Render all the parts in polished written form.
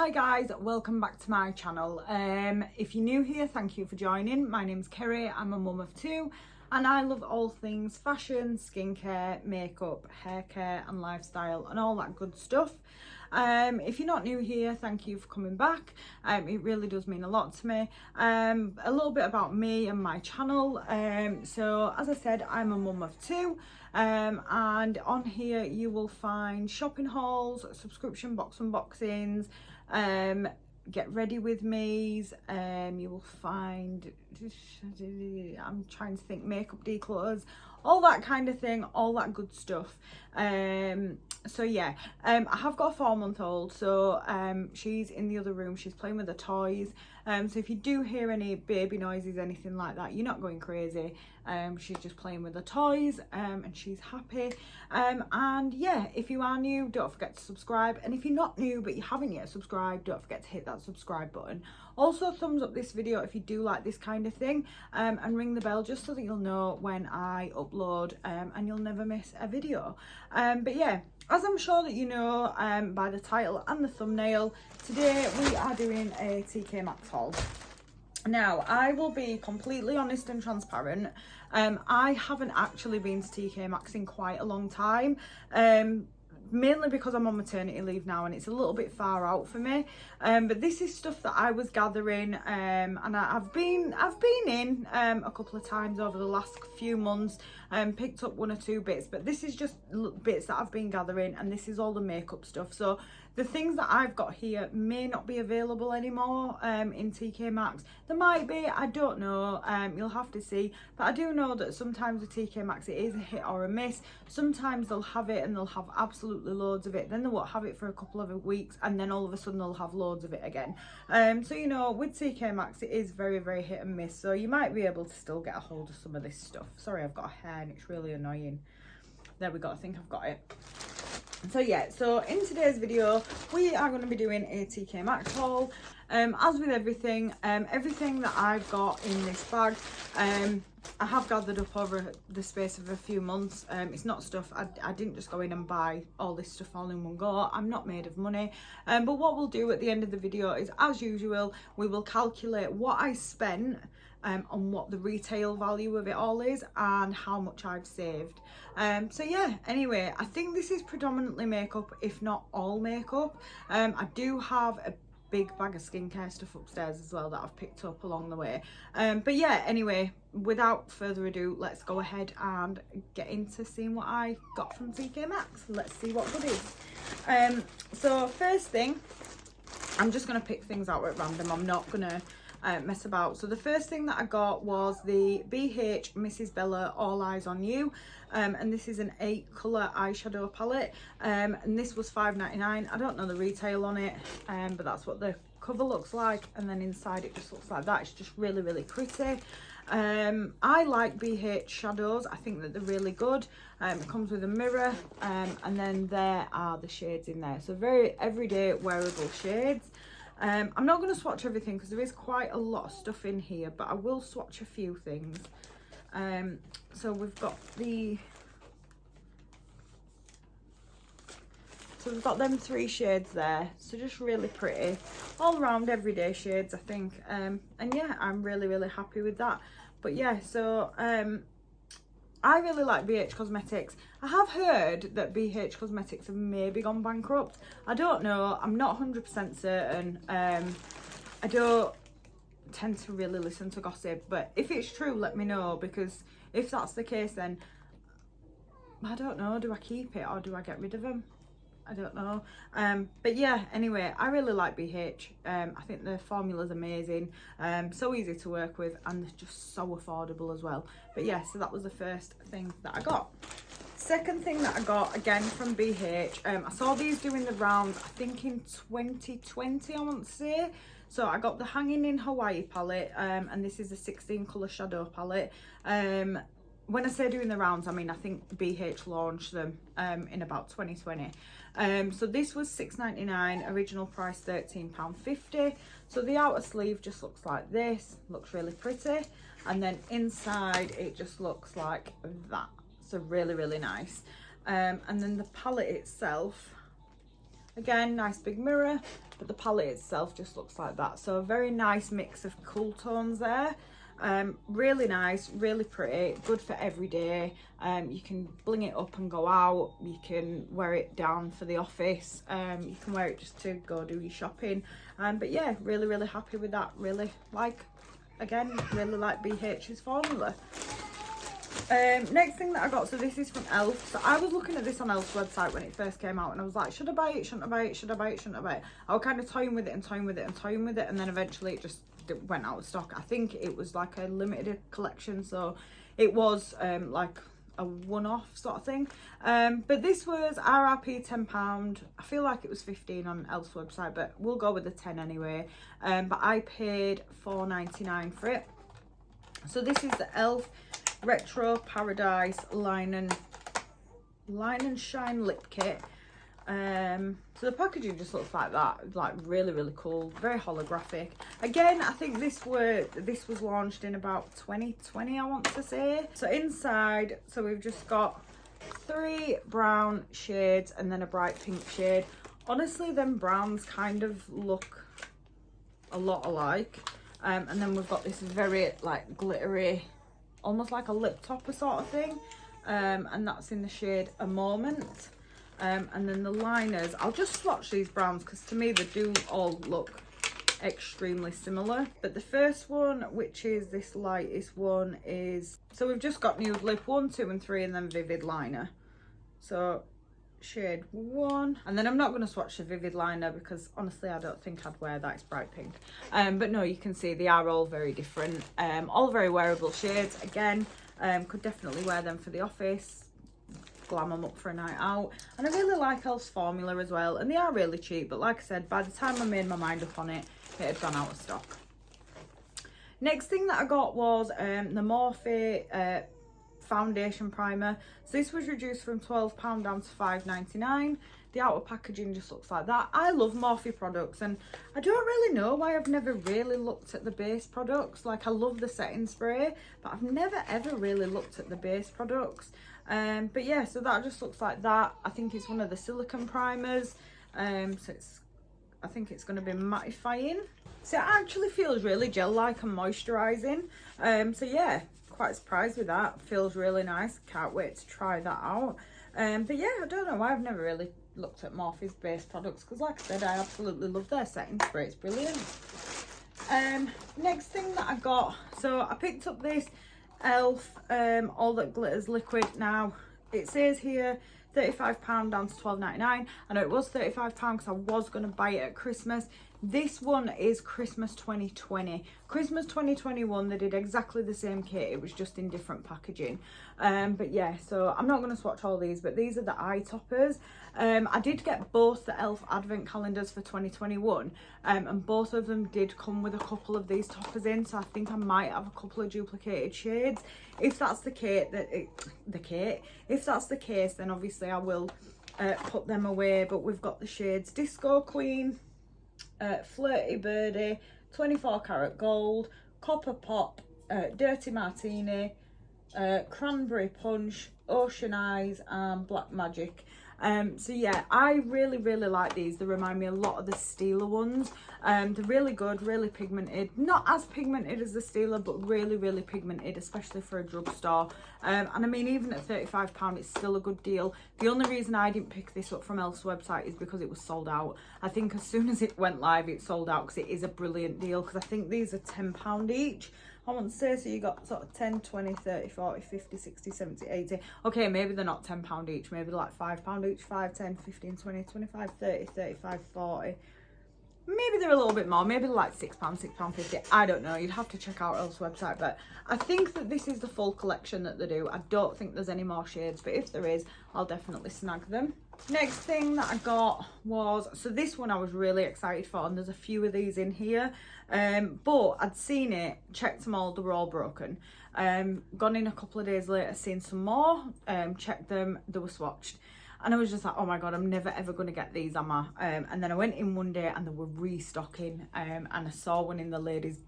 Hi guys, welcome back to my channel. If you're new here, thank you for joining. My name's Kerry, I'm a mum of two and I love all things fashion, skincare, makeup, hair care and lifestyle and all that good stuff. If you're not new here, thank you for coming back. It really does mean a lot to me. A little bit about me and my channel. So as I said, I'm a mum of two. And on here you will find shopping hauls, subscription box unboxings, get ready with me's, you will find, I'm trying to think, makeup declutters, all that kind of thing, all that good stuff. So yeah, I have got a 4-month-old, so she's in the other room, she's playing with the toys. So if you do hear any baby noises, anything like that, you're not going crazy. She's just playing with the toys, and she's happy. And yeah, if you are new, don't forget to subscribe, and if you're not new but you haven't yet subscribed, don't forget to hit that subscribe button. Also thumbs up this video if you do like this kind of thing, and ring the bell just so that you'll know when I upload, and you'll never miss a video. But yeah, as I'm sure that you know by the title and the thumbnail, today we are doing a TK Maxx haul. Now, I will be completely honest and transparent. I haven't actually been to TK Maxx in quite a long time. Mainly because I'm on maternity leave now and it's a little bit far out for me, but this is stuff that I was gathering, and I've been in a couple of times over the last few months, picked up 1 or 2 bits, but this is just bits that I've been gathering, and this is all the makeup stuff. So the things that I've got here may not be available anymore in TK Maxx. There might be, I don't know, you'll have to see. But I do know that sometimes with TK Maxx it is a hit or a miss. Sometimes they'll have it and they'll have absolutely loads of it. Then they won't have it for a couple of weeks and then all of a sudden they'll have loads of it again. So you know, with TK Maxx it is very, very hit and miss. So you might be able to still get a hold of some of this stuff. Sorry, I've got a hair and it's really annoying. There we go, I think I've got it. So yeah, so in today's video we are going to be doing a TK Maxx haul. As with everything, everything that I've got in this bag, I have gathered up over the space of a few months. It's not stuff, I didn't just go in and buy all this stuff all in one go. I'm not made of money, but what we'll do at the end of the video is, as usual, we will calculate what I spent on what the retail value of it all is and how much I've saved. So yeah, anyway, I think this is predominantly makeup, if not all makeup. I do have a big bag of skincare stuff upstairs as well that I've picked up along the way. But yeah, anyway, without further ado, let's go ahead and get into seeing what I got from TK Maxx. Let's see what goodies. So first thing, I'm just going to pick things out at random. I'm not going to mess about. So the first thing that I got was the BH Mrs. Bella All Eyes on You, and this is an 8 colour eyeshadow palette, and this was $5.99. I don't know the retail on it, but that's what the cover looks like, and then inside it just looks like that. It's just really, really pretty. I like BH shadows. I think that they're really good. It comes with a mirror, and then there are the shades in there, so very everyday wearable shades. I'm not going to swatch everything because there is quite a lot of stuff in here, but I will swatch a few things. So we've got them 3 shades there, so just really pretty, all around everyday shades, I think. And yeah, I'm really, really happy with that. But yeah, so I really like BH Cosmetics. I have heard that BH Cosmetics have maybe gone bankrupt. I don't know. I'm not 100% certain. I don't tend to really listen to gossip, but if it's true, let me know, because if that's the case, then I don't know. Do I keep it or do I get rid of them? I don't know. But yeah, anyway, I really like BH. I think the formula's amazing, so easy to work with, and they're just so affordable as well. But yeah, so that was the first thing that I got. Second thing that I got, again from BH, I saw these doing the rounds, I think in 2020, I want to say. So I got the Hanging in Hawaii palette, and this is a 16 colour shadow palette. When I say doing the rounds, I mean I think BH launched them in about 2020. So this was $6.99, original price £13.50. So the outer sleeve just looks like this, looks really pretty, and then inside it just looks like that. So really, really nice. And then the palette itself, again, nice big mirror, but the palette itself just looks like that. So a very nice mix of cool tones there. Really nice, really pretty, good for every day. You can bling it up and go out, you can wear it down for the office, you can wear it just to go do your shopping. But yeah, really happy with that. Really like BH's formula. Next thing that I got, so this is from Elf. So I was looking at this on Elf's website when it first came out, and I was like, should I buy it, shouldn't I buy it, should I buy it, shouldn't I buy it? I was kind of toying with it and toying with it and toying with it, and then eventually it just went out of stock. I think it was like a limited collection, so it was like a one-off sort of thing. But this was RRP £10. I feel like it was 15 on Elf's website, but we'll go with the 10 anyway. But I paid £4.99 for it. So this is the Elf Retro Paradise Line and Shine Lip Kit. So the packaging just looks like that, like really cool, very holographic. Again, I think this was launched in about 2020, I want to say. So inside, so we've just got 3 brown shades and then a bright pink shade. Honestly, them browns kind of look a lot alike. And then we've got this very like glittery, almost like a lip topper sort of thing. And that's in the shade A Moment. And then the liners, I'll just swatch these browns because to me they do all look extremely similar. But the first one, which is this lightest one, is, so we've just got nude lip 1, 2 and 3 and then vivid liner. So shade 1, and then I'm not going to swatch the vivid liner because honestly I don't think I'd wear that, it's bright pink. But no, you can see they are all very different, all very wearable shades. Again, could definitely wear them for the office, glam them up for a night out. And I really like Elf's formula as well, and they are really cheap, but like I said, by the time I made my mind up on it, it had gone out of stock. Next thing that I got was the Morphe foundation primer. So this was reduced from £12 down to £5.99. The outer packaging just looks like that. I love Morphe products, and I don't really know why I've never really looked at the base products. Like, I love the setting spray, but I've never ever really looked at the base products. But yeah, so that just looks like that. I think it's one of the silicone primers. So I think it's going to be mattifying. So it actually feels really gel-like and moisturising. So yeah, quite surprised with that. Feels really nice. Can't wait to try that out. But yeah, I don't know why I've never really looked at Morphe's base products, because like I said, I absolutely love their setting spray. It's brilliant. Next thing that I got, so I picked up this Elf All That Glitters liquid. Now it says here £35 down to £12.99. I know it was £35 because I was going to buy it at Christmas. This one is Christmas 2020. Christmas 2021, they did exactly the same kit, it was just in different packaging. But yeah, so I'm not going to swatch all these, but these are the eye toppers. I did get both the Elf advent calendars for 2021, and both of them did come with a couple of these toppers in, so I think I might have a couple of duplicated shades. If that's the case, if that's the case, then obviously I will put them away. But we've got the shades Disco Queen, Flirty Birdie, 24 Karat Gold, Copper Pop, Dirty Martini, Cranberry Punch, Ocean Eyes and Black Magic. So yeah, I really like these. They remind me a lot of the Steeler ones. They're really good, really pigmented. Not as pigmented as the Steeler, but really pigmented, especially for a drugstore. And I mean, even at £35, it's still a good deal. The only reason I didn't pick this up from Elf's website is because it was sold out. I think as soon as it went live, it sold out, because it is a brilliant deal, because I think these are £10 each. I want to say, so you got sort of 10, 20, 30, 40, 50, 60, 70, 80. Okay, maybe they're not £10 each. Maybe like £5 each, 5, 10, 15, 20, 25, 30, 35, 40. Maybe they're a little bit more. Maybe they're like £6, £6.50. I don't know. You'd have to check out Elf's website. But I think that this is the full collection that they do. I don't think there's any more shades. But if there is, I'll definitely snag them. Next thing that I got was, so this one I was really excited for, and there's a few of these in here, but I'd seen it, checked them all, they were all broken. Gone in a couple of days later, seen some more, checked them, they were swatched, and I was just like, oh my god, I'm never ever going to get these, am I? And then I went in one day and they were restocking, and I saw one in the ladies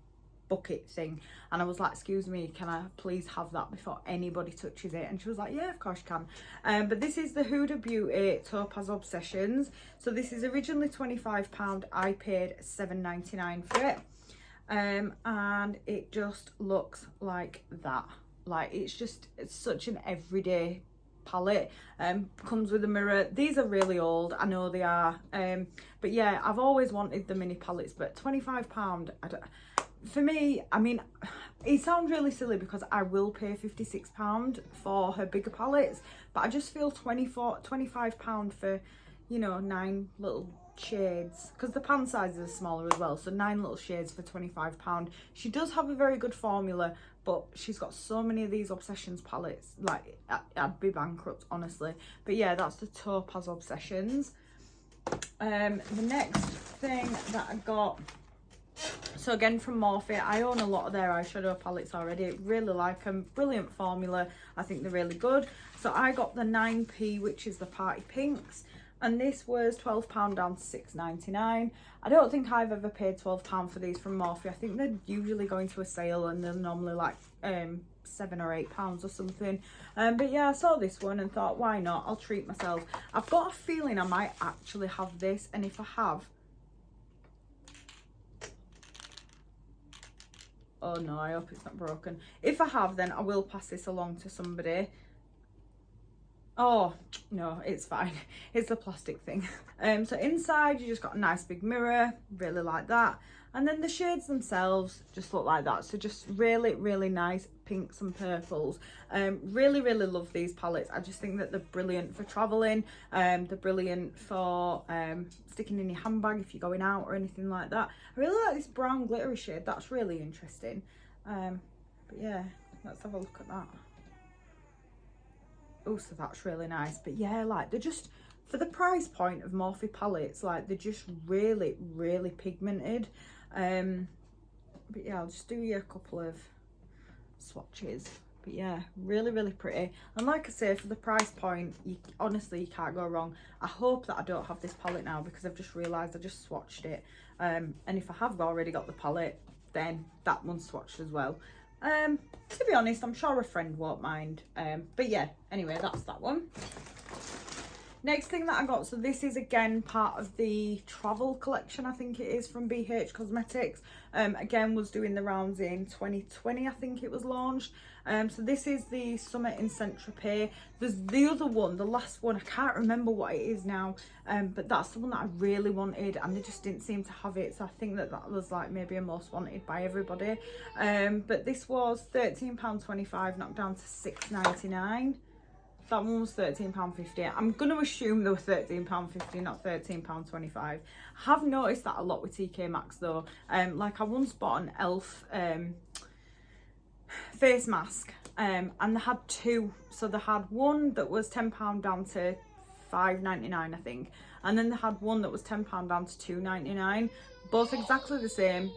bucket thing, and I was like, excuse me, can I please have that before anybody touches it? And she was like, yeah, of course you can. But this is the Huda Beauty Topaz Obsessions. So this is originally £25. I paid £7.99 for it. And it just looks like that. Like, it's such an everyday palette. Comes with a mirror. These are really old, I know they are, but yeah, I've always wanted the mini palettes, but £25, for me, I mean, it sounds really silly because I will pay £56 for her bigger palettes, but I just feel £25 for, you know, 9 little shades, because the pan sizes are smaller as well, so 9 little shades for £25. She does have a very good formula, but she's got so many of these Obsessions palettes, like I'd be bankrupt, honestly. But yeah, that's the Topaz Obsessions. The next thing that I got, so again from Morphe, I own a lot of their eyeshadow palettes already, really like them, brilliant formula, I think they're really good. So I got the 9p, which is the Party Pinks, and this was £12 down to £6.99. I don't think I've ever paid £12 for these from Morphe. I think they're usually going to a sale and they're normally like £7 or £8 or something. But yeah, I saw this one and thought, why not? I'll treat myself. I've got a feeling I might actually have this, and if I have, oh no, I hope it's not broken. If I have, then I will pass this along to somebody. Oh no, it's fine, it's a plastic thing. So inside you just got a nice big mirror, really like that, and then the shades themselves just look like that. So just really nice pinks and purples. Really love these palettes. I just think that they're brilliant for traveling. They're brilliant for sticking in your handbag if you're going out or anything like that. I really like this brown glittery shade, that's really interesting. But yeah, let's have a look at that. Oh, so that's really nice. But yeah, like, they're just, for the price point of Morphe palettes, like, they're just really pigmented. But yeah, I'll just do you a couple of swatches. But yeah, really pretty. And like I say, for the price point, honestly, you can't go wrong. I hope that I don't have this palette now, because I've just realised I just swatched it. And if I have already got the palette, then that one's swatched as well. To be honest, I'm sure a friend won't mind. But yeah, anyway, that's that one. Next thing that I got, so this is again part of the travel collection, I think it is, from BH Cosmetics. Again, was doing the rounds in 2020, I think it was launched. So this is the Summer in Saint-Tropez. There's the other one, the last one, I can't remember what it is now, but that's the one that I really wanted, and they just didn't seem to have it, so I think that that was like maybe a most wanted by everybody. But this was £13.25, knocked down to £6.99. That one was £13.50. I'm going to assume they were £13.50, not £13.25. I have noticed that a lot with TK Maxx though. Like, I once bought an e.l.f. Face mask, and they had two. So they had one that was £10 down to £5.99, I think, and then they had one that was £10 down to £2.99. Both exactly the same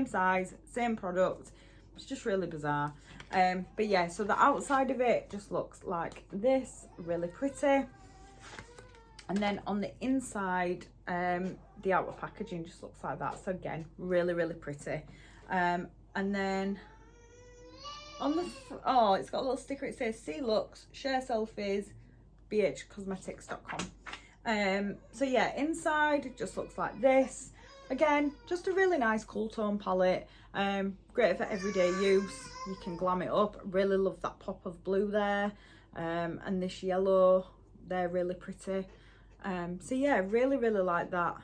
size, same product. It's just really bizarre. But yeah, so the outside of it just looks like this, really pretty. And then on the inside, the outer packaging just looks like that. So again, really pretty. And then on the oh, it's got a little sticker. It says "See looks, share selfies, bhcosmetics.com." So yeah, inside it just looks like this. Again, just a really nice cool tone palette. Great for everyday use. You can glam it up. Really love that pop of blue there, and this yellow. They're really pretty. So yeah, really like that.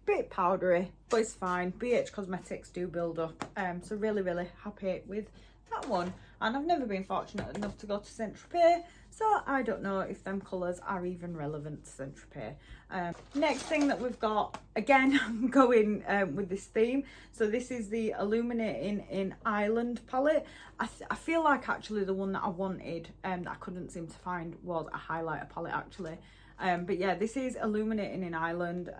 Bit powdery, but it's fine. BH Cosmetics do build up. So really happy with that one. And I've never been fortunate enough to go to Saint-Tropez, so I don't know if them colours are even relevant to Saint-Tropez. Next thing that we've got, again, I'm going with this theme. So this is the Illuminating in Ireland palette. I feel like actually the one that I wanted that I couldn't seem to find was a highlighter palette actually. But yeah, this is Illuminating in Ireland.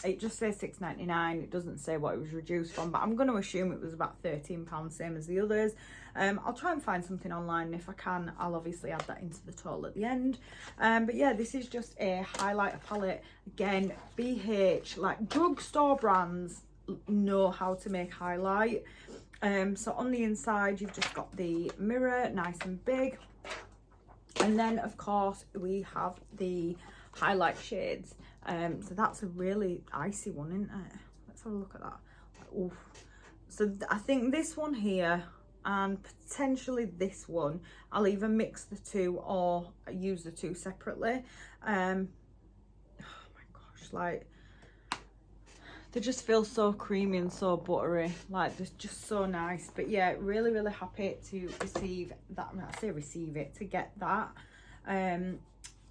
It just says £6.99. It doesn't say what it was reduced from, but I'm going to assume it was about £13, same as the others. I'll try and find something online, and if I can, I'll obviously add that into the total at the end. But yeah, this is just a highlighter palette. Again, BH, like drugstore brands know how to make highlight. So on the inside, you've just got the mirror, nice and big. And then, of course, we have the highlight shades. So that's a really icy one, isn't it? Let's have a look at that. Oof. So I think this one here and potentially this one, I'll either mix the two or use the two separately. Oh my gosh, like, they just feel so creamy and so buttery. Like, they're just so nice. But yeah, really, really happy to receive that. I say receive it, to get that. And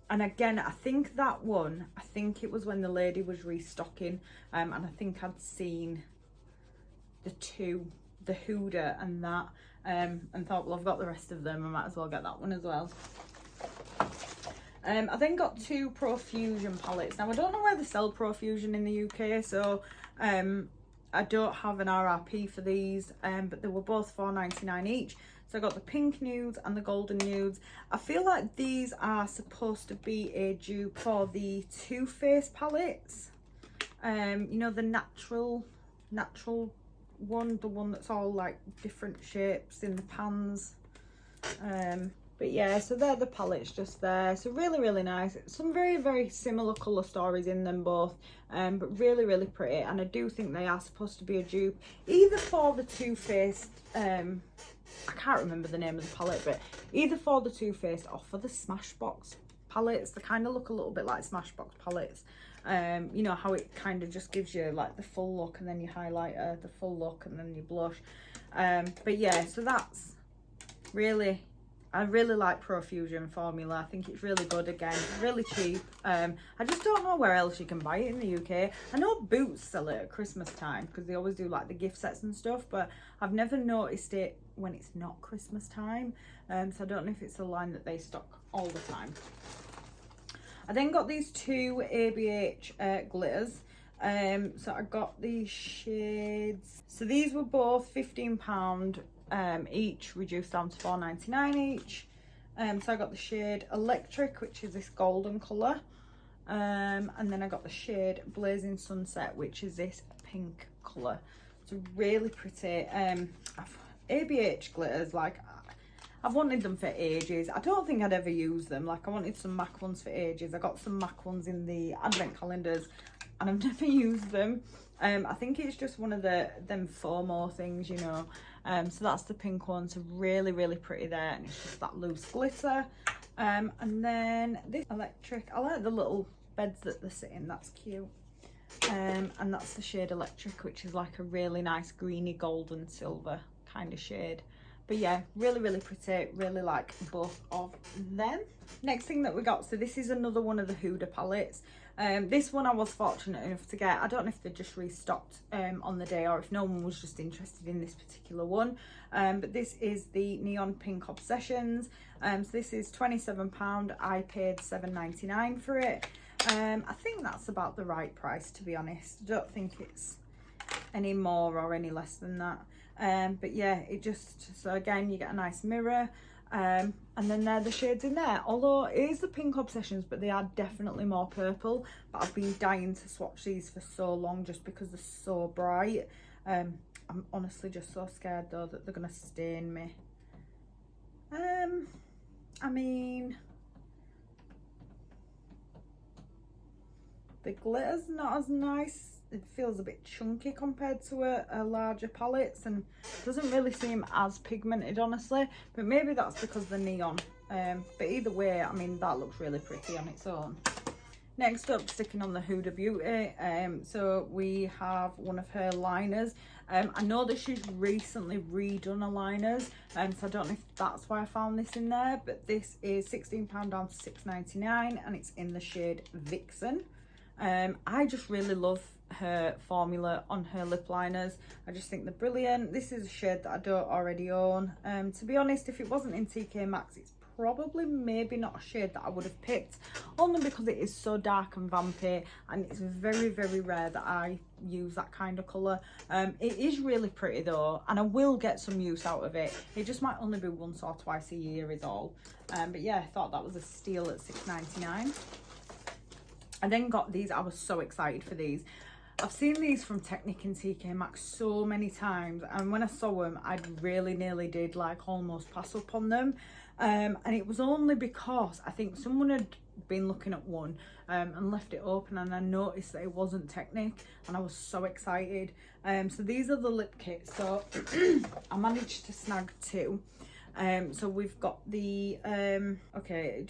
again, I think that one, I think it was when the lady was restocking, and I think I'd seen the Huda and that, and thought, well, I've got the rest of them, I might as well get that one as well. I then got two Profusion palettes. Now, I don't know where they sell Profusion in the UK, so I don't have an RRP for these, but they were both £4.99 each. So I got the pink nudes and the golden nudes. I feel like these are supposed to be a dupe for the Too Faced palettes. You know, the natural one, the one that's all like different shapes in the pans. But yeah, so they're the palettes just there. So really, really nice. Some very, very similar colour stories in them both, but really, really pretty. And I do think they are supposed to be a dupe, either for the Too Faced, I can't remember the name of the palette, but either for the Too Faced or for the Smashbox palettes. They kind of look a little bit like Smashbox palettes. You know how it kind of just gives you like the full look and then your highlighter, the full look and then your blush. But yeah, so that's really, I really like Profusion formula. I think it's really good. Again, really cheap. I just don't know where else you can buy it in the UK. I know Boots sell it at Christmas time because they always do like the gift sets and stuff, but I've never noticed it when it's not Christmas time. So I don't know if it's a line that they stock all the time. I then got these two ABH glitters. So I got these shades. So these were both £15 each, reduced down to £4.99 each. So I got the shade Electric, which is this golden colour, and then I got the shade Blazing Sunset, which is this pink colour. It's really pretty. ABH glitters, like, I've wanted them for ages. I don't think I'd ever use them. Like, I wanted some MAC ones for ages. I got some MAC ones in the advent calendars and I've never used them. I think it's just one of them FOMO things, you know. So that's the pink one. So really, really pretty there. And it's just that loose glitter. And then this Electric. I like the little beds that they're sitting. That's cute. And that's the shade Electric, which is like a really nice greeny golden silver kind of shade. But yeah, really, really pretty. Really like both of them. Next thing that we got, so this is another one of the Huda palettes. This one I was fortunate enough to get. I don't know if they just restocked on the day or if no one was just interested in this particular one. But this is the Neon Pink Obsessions. So this is £27. I paid £7.99 for it. I think that's about the right price, to be honest. I don't think it's any more or any less than that. But yeah, it just, so again, you get a nice mirror. And then they're the shades in there. Although it is the Pink Obsessions, but they are definitely more purple. But I've been dying to swatch these for so long just because they're so bright. I'm honestly just so scared though that they're going to stain me. I mean, the glitter's not as nice. It feels a bit chunky compared to a larger palettes and doesn't really seem as pigmented, honestly. But maybe that's because the neon. But either way, I mean, that looks really pretty on its own. Next up, sticking on the Huda Beauty, so we have one of her liners. I know that she's recently redone her liners, so I don't know if that's why I found this in there, but this is £16 down to £6.99 and it's in the shade Vixen. I just really love her formula on her lip liners. I just think they're brilliant. This is a shade that I don't already own. To be honest, if it wasn't in TK Maxx, it's probably maybe not a shade that I would have picked, only because it is so dark and vampy and it's very, very rare that I use that kind of colour. It is really pretty though, and I will get some use out of it. It just might only be once or twice a year is all. But yeah, I thought that was a steal at £6.99. I then got these. I was so excited for these. I've seen these from Technic and TK Maxx so many times, and when I saw them, I really nearly did like almost pass up on them. And it was only because I think someone had been looking at one and left it open, and I noticed that it wasn't Technic, and I was so excited. So these are the lip kits. So I managed to snag two. So we've got the okay,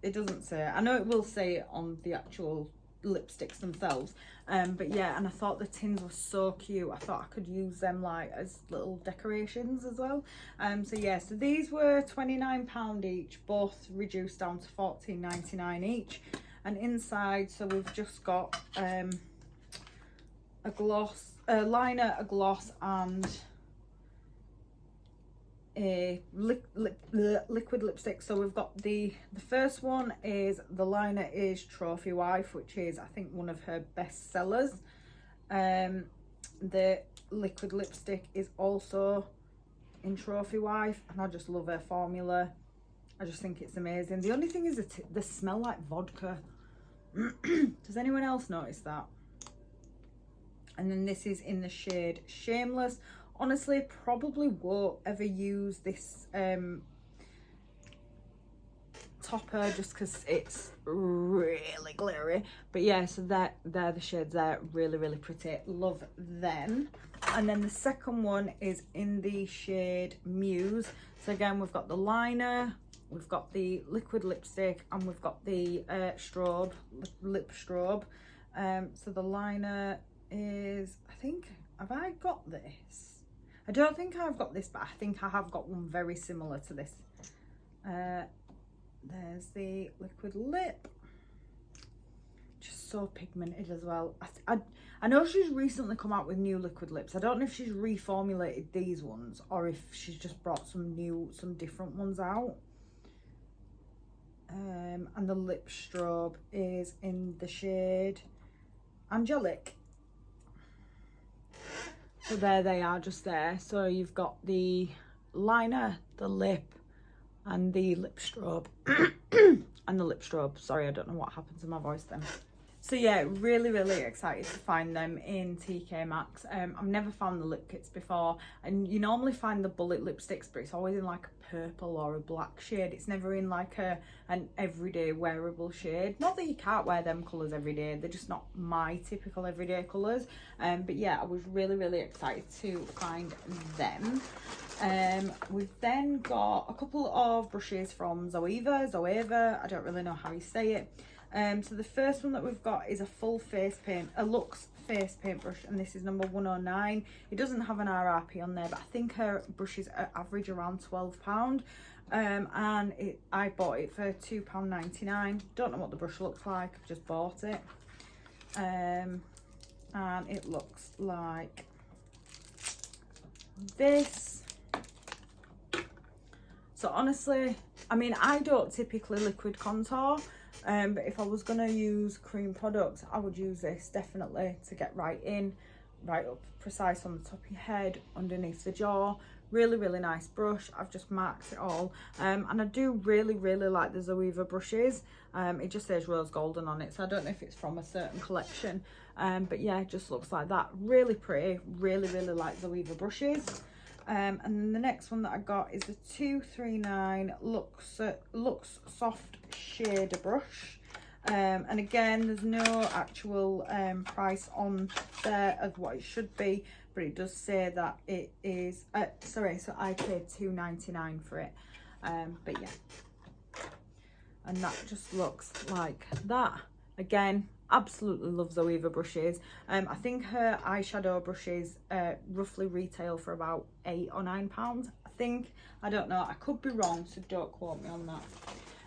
it doesn't say, I know it will say it on the actual lipsticks themselves, but yeah, and I thought the tins were so cute. I thought I could use them like as little decorations as well. So yeah, so these were £29 each, both reduced down to £14.99 each. And inside, so we've just got a gloss, a liner, a gloss, and a liquid lipstick. So we've got the first one is, the liner is Trophy Wife, which is I think one of her best sellers. The liquid lipstick is also in Trophy Wife, and I just love her formula. I just think it's amazing. The only thing is that they smell like vodka. Does anyone else notice that? And then this is in the shade Shameless. Honestly, probably won't ever use this topper just because it's really glittery. But yeah, so they're the shades there. Really, really pretty. Love them. And then the second one is in the shade Muse. So again, we've got the liner, we've got the liquid lipstick, and we've got the strobe, lip strobe. So the liner is, I think, have I got this? I don't think I've got this, but I think I have got one very similar to this. There's the liquid lip. Just so pigmented as well. I know she's recently come out with new liquid lips. I don't know if she's reformulated these ones or if she's just brought some different ones out. And the lip strobe is in the shade Angelic. So there they are, just there. So you've got the liner, the lip, and the lip strobe. And the lip strobe. Sorry, I don't know what happened to my voice then. So yeah, really, really excited to find them in TK Maxx. I've never found the lip kits before, and you normally find the bullet lipsticks, but it's always in like a purple or a black shade. It's never in like an everyday wearable shade. Not that you can't wear them colours every day, they're just not my typical everyday colours. But yeah, I was really, really excited to find them. We've then got a couple of brushes from Zoeva, I don't really know how you say it. So the first one that we've got is a full face paint, a Luxe face paintbrush, and this is number 109. It doesn't have an RRP on there, but I think her brushes average around £12. And I bought it for £2.99. Don't know what the brush looks like, I've just bought it. And it looks like this. So honestly, I mean, I don't typically liquid contour, but if I was gonna use cream products, I would use this definitely to get right up precise on the top of your head, underneath the jaw. Really, really nice brush. I've just marked it all. And I do really, really like the Zoeva brushes. It just says rose golden on it, so I don't know if it's from a certain collection. But yeah, it just looks like that. Really pretty. Really, really like Zoeva brushes. And then the next one that I got is the 239 Luxe Soft Shader Brush. And again, there's no actual price on there of what it should be, but it does say that it is, sorry, so I paid £2.99 for it. But yeah, and that just looks like that. Again, absolutely love Zoeva brushes. I think her eyeshadow brushes roughly retail for about £8 or £9, I think. I don't know, I could be wrong, so don't quote me on that.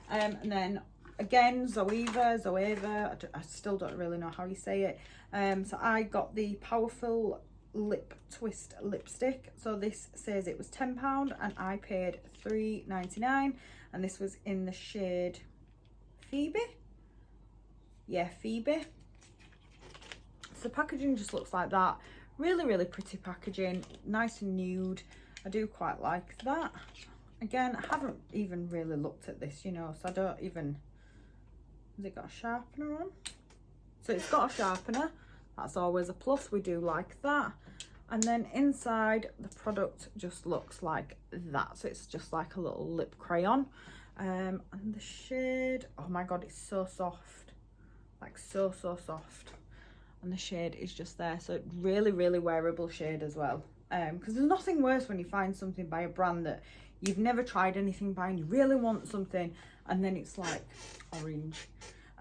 And then again, Zoeva, I still don't really know how you say it. So I got the Powerful Lip Twist lipstick. So this says it was £10 and I paid £3.99, and this was in the shade Phoebe. Yeah, Phoebe. So packaging just looks like that. Really, really pretty packaging, nice and nude. I do quite like that. Again, I haven't even really looked at this, you know, so I don't even, has it got a sharpener on? So it's got a sharpener, That's always a plus, we do like that. And then inside the product just looks like that, so it's just like a little lip crayon. And the shade, oh my god, it's so soft, like so soft, and the shade is just there, so really wearable shade as well. Because there's nothing worse when you find something by a brand that you've never tried anything by and you really want something, and then it's like orange.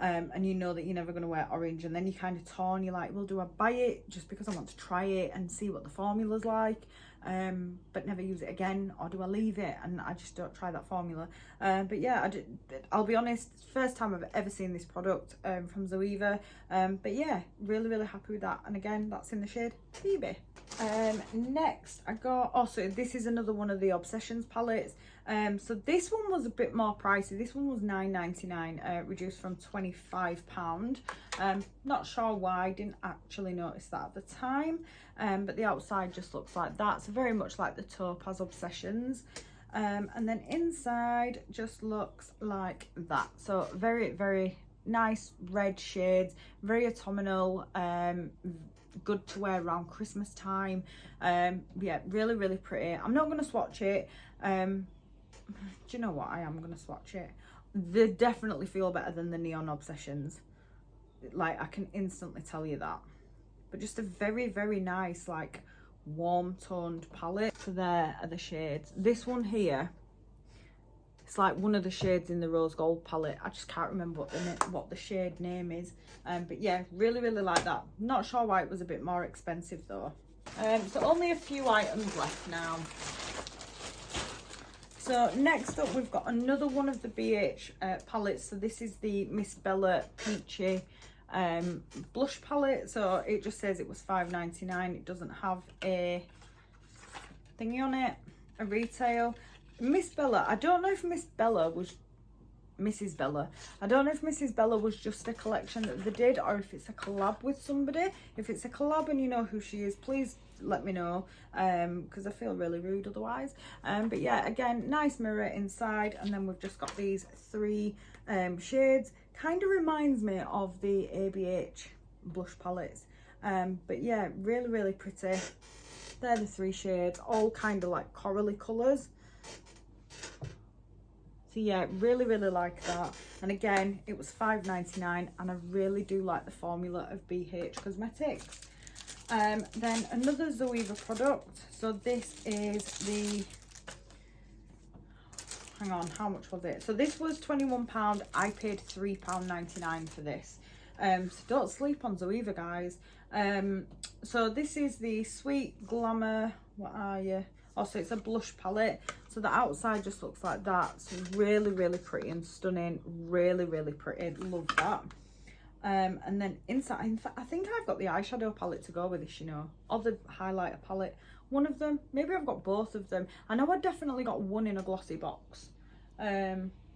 And you know that you're never going to wear orange, and then you're kind of torn. You're like, well, do I buy it just because I want to try it and see what the formula's like, but never use it again, or do I leave it and I just don't try that formula? But yeah, I'll be honest, first time I've ever seen this product from Zoeva. But yeah, really happy with that. And again, that's in the shade Phoebe. Next I got, also this is another one of the Obsessions palettes. So this one was a bit more pricey. This one was £9.99, reduced from £25. Not sure why, didn't actually notice that at the time. But the outside just looks like that, so very much like the Topaz Obsessions. And then inside just looks like that, so very nice red shades, very autumnal, good to wear around Christmas time. Yeah, really pretty. I'm not going to swatch it. Do you know what, I am going to swatch it. They definitely feel better than the Neon Obsessions, like I can instantly tell you that. But just a very nice, like warm toned palette. So there are the shades. This one here, it's like one of the shades in the rose gold palette. I just can't remember what the shade name is. But yeah, really like that. Not sure why it was a bit more expensive though. So only a few items left now. So next up we've got another one of the BH palettes. So this is the Miss Bella Peachy blush palette. So it just says it was £5.99. It doesn't have a thingy on it, a retail. Miss Bella, I don't know if Miss Bella was Mrs. Bella. I don't know if Mrs. Bella was just a collection that they did, or if it's a collab with somebody. If it's a collab and you know who she is, please let me know, because I feel really rude otherwise. But yeah, again, nice mirror inside, and then we've just got these three shades. Kind of reminds me of the ABH blush palettes. But yeah, really pretty. They're the three shades, all kind of like corally colours. So yeah, really like that. And again, it was £5.99, and I really do like the formula of BH Cosmetics. Then another Zoeva product. So this is the, hang on, how much was it? So this was £21. I paid £3.99 for this. So don't sleep on Zoeva, guys. So this is the Sweet Glamour, what are you? Also, it's a blush palette, so the outside just looks like that. It's really pretty and stunning. Really pretty. Love that. And then inside, in fact, I think I've got the eyeshadow palette to go with this, you know, or the highlighter palette. One of them, maybe I've got both of them. I know I definitely got one in a glossy box, but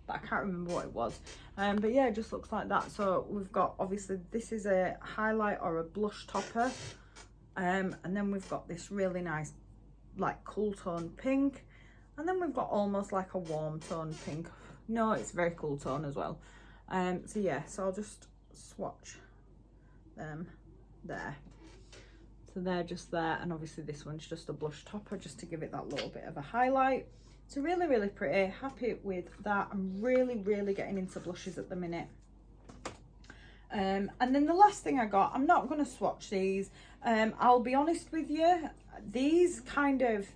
I can't remember what it was. But yeah, it just looks like that. So we've got, obviously, this is a highlight or a blush topper, and then we've got this really nice, like cool tone pink, and then we've got almost like a warm tone pink. No, it's very cool tone as well. So yeah, so I'll just swatch them there. So they're just there, and obviously this one's just a blush topper just to give it that little bit of a highlight. So really pretty, happy with that. I'm really getting into blushes at the minute. And then the last thing I got, I'm not going to swatch these. I'll be honest with you, these kind of,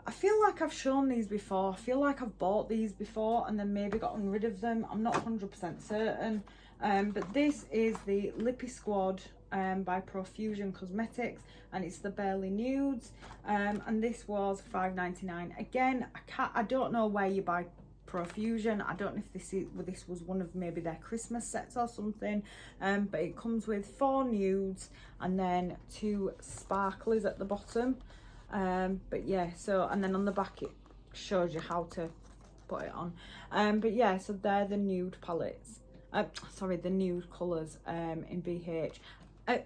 I feel like I've shown these before. I feel like I've bought these before and then maybe gotten rid of them. I'm not 100% certain. But this is the Lippy Squad by Profusion Cosmetics, and it's the Barely Nudes. And this was £5.99. Again, I don't know where you buy Profusion. I don't know if this was one of maybe their Christmas sets or something, but it comes with 4 nudes and then 2 sparklers at the bottom. But yeah, so, and then on the back it shows you how to put it on. But yeah, so they're the nude palettes, sorry, the nude colours in BH,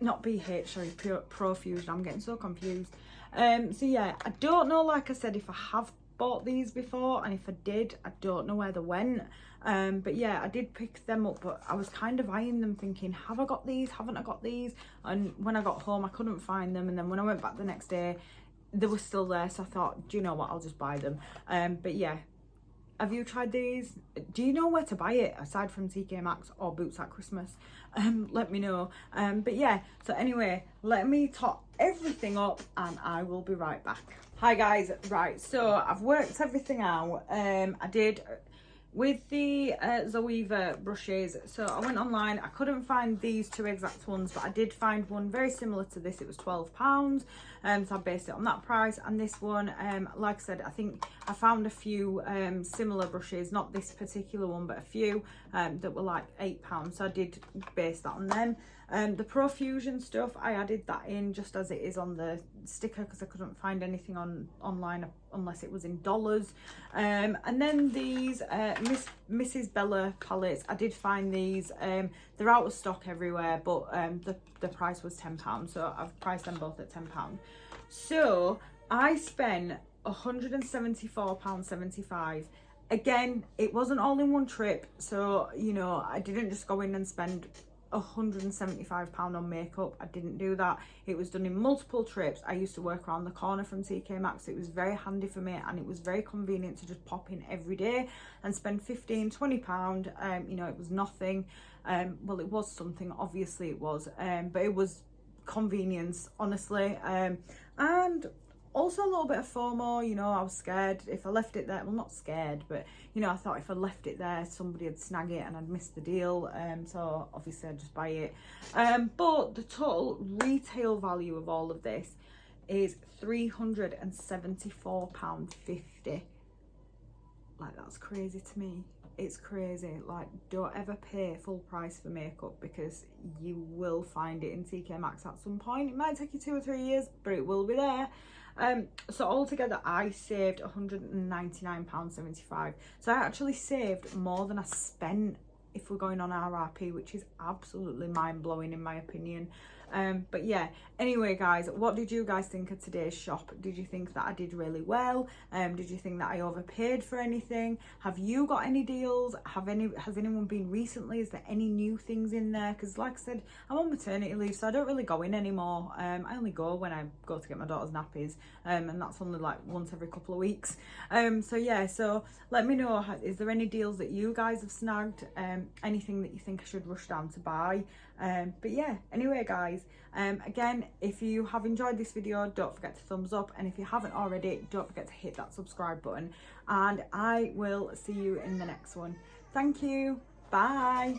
not BH, sorry, Profusion. I'm getting so confused. So yeah, I don't know, like I said, if I have bought these before, and if I did, I don't know where they went. But yeah, I did pick them up, but I was kind of eyeing them thinking, have I got these, haven't I got these? And when I got home I couldn't find them, and then when I went back the next day they were still there, so I thought, do you know what, I'll just buy them. But yeah, have you tried these? Do you know where to buy it aside from TK Maxx or Boots at Christmas? Let me know. But yeah, so anyway, let me top everything up and I will be right back. Hi guys, right, so I've worked everything out. I did with the Zoeva brushes, so I went online. I couldn't find these two exact ones, but I did find one very similar to this. It was £12, so I based it on that price. And this one, like I said, I think I found a few similar brushes, not this particular one, but a few that were like £8, so I did base that on them. The Profusion stuff, I added that in just as it is on the sticker because I couldn't find anything online unless it was in dollars. And then these Mrs. Bella palettes, I did find these. They're out of stock everywhere, but the price was £10, so I've priced them both at £10. So I spent £174.75. Again, it wasn't all in one trip, so you know, I didn't just go in and spend £175 on makeup. I didn't do that. It was done in multiple trips. I used to work around the corner from TK Maxx. It was very handy for me, and it was very convenient to just pop in every day and spend £15-20. You know, it was nothing. Well, it was something, obviously it was, but it was convenience, honestly. And also a little bit of FOMO, you know, I was scared if I left it there. Well, not scared, but you know, I thought if I left it there somebody would snag it and I'd miss the deal. So obviously I'd just buy it. But the total retail value of all of this is £374.50. Like, that's crazy to me. It's crazy. Like, don't ever pay full price for makeup because you will find it in TK Maxx at some point. It might take you 2 or 3 years, but it will be there. So altogether I saved £199.75. So I actually saved more than I spent if we're going on RRP, which is absolutely mind-blowing in my opinion. But yeah, anyway guys, what did you guys think of today's shop? Did you think that I did really well? Did you think that I overpaid for anything? Have you got any deals? Has anyone been recently? Is there any new things in there? Because like I said, I'm on maternity leave, so I don't really go in anymore. I only go when I go to get my daughter's nappies, and that's only like once every couple of weeks. So yeah, so let me know, is there any deals that you guys have snagged? Anything that you think I should rush down to buy? But yeah, anyway guys, again, if you have enjoyed this video, don't forget to thumbs up, and if you haven't already, don't forget to hit that subscribe button, and I will see you in the next one. Thank you, bye.